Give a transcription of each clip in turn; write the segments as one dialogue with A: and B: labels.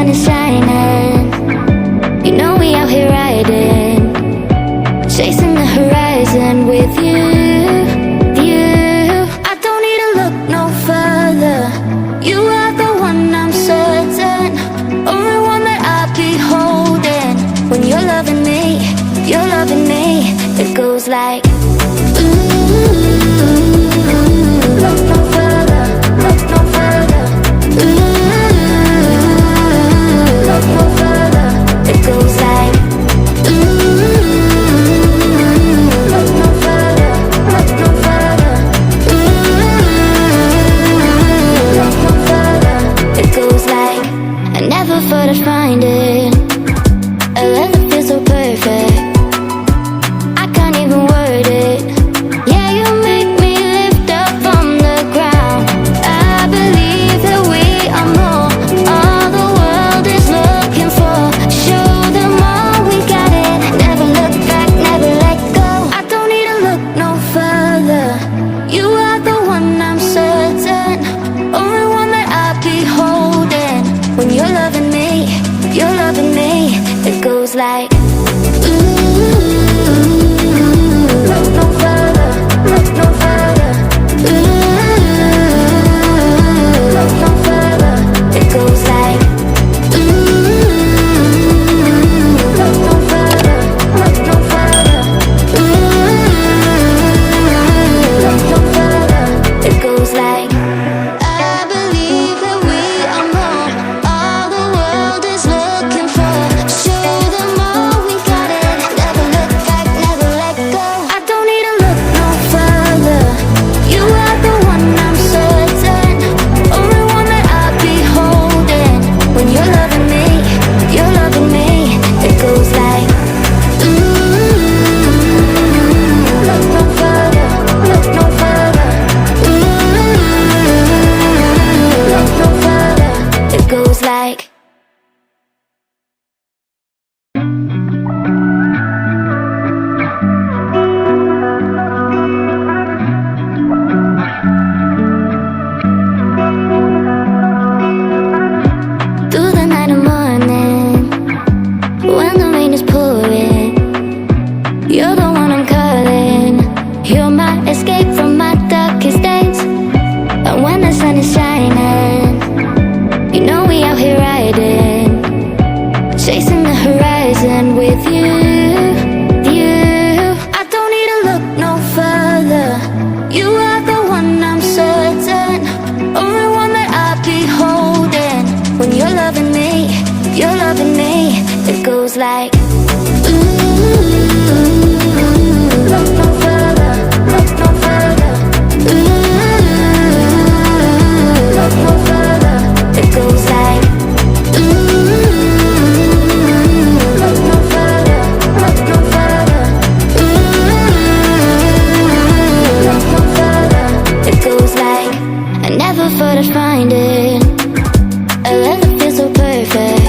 A: sun is shining, you know we out here riding, chasing the horizon with you, you. I don't need to look no further, you are the one I'm certain, only one that I'll be holding. When you're loving me, it goes like look no further, look no further. Look no further, it goes like look no further, look no further. Look no further, it goes like I never thought I'd find it, a love that feels so perfect, I can't even word it. Yeah, you make me lift up from the ground. I believe that we are more, all the world is looking for. Show them all we got it, never look back, never let go. I don't need to look no further, you are the one I'm certain, only one that I'll be holding. When you're loving me, it goes like look no further, look no further. Look no further, it goes like look no further, look no further. Look no further, it goes like I believe that we are more, all the world is looking for. Show them all we got it, never look back, never let go. I don't need to look no further, you are the one I'm certain, only one that I'll be holding. When you're loving me, it goes like look no further, look no further. Look no further, it goes like through the night and morning, when the rain is pouring, you're the one I'm calling. You're my escape from my darkest days. And when the sun is shining, you know we out here riding, chasing the horizon with you, you. I don't need to look no further, you are the one I'm certain, only one that I'll be holding. When you're loving me, it goes like look no further, look no further. Look no further, it goes like look no further, look no further. Look no further, it goes like I never thought I'd find it, a love that feels so perfect,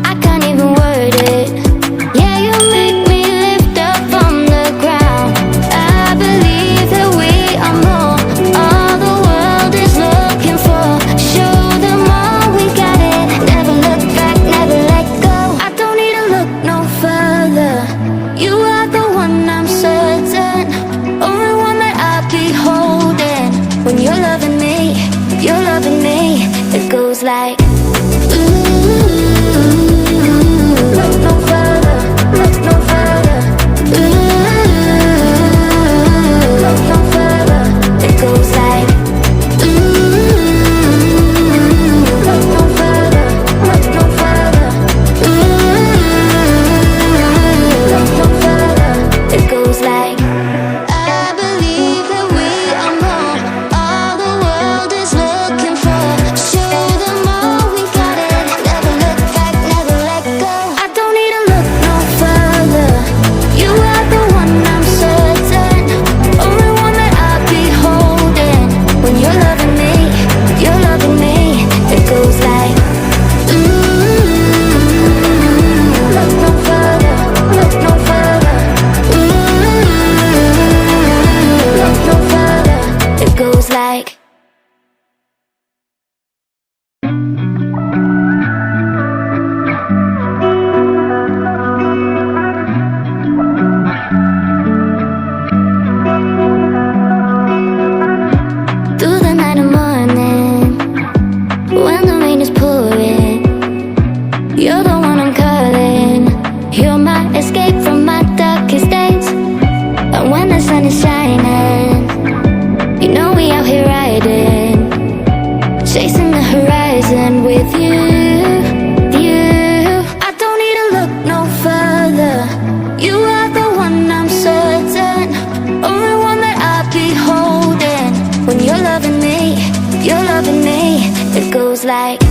A: I can't even word it. Yeah, you make me lift up from the ground. I believe that we are more, all the world is looking for. Show them all we got it, never look back, never let go. I don't need to look no further, you are the one I'm certain, only one that I'll be holding. When you're loving me, it goes like look no further, look no further. Look no further, it goes like look no further, look no further. Look no further, it goes like I believe that we are more, all the world is looking for. Show them all we got it, never look back, never let go. I don't need to look no further, you are the one I'm certain, only one that I'll be holding. goes like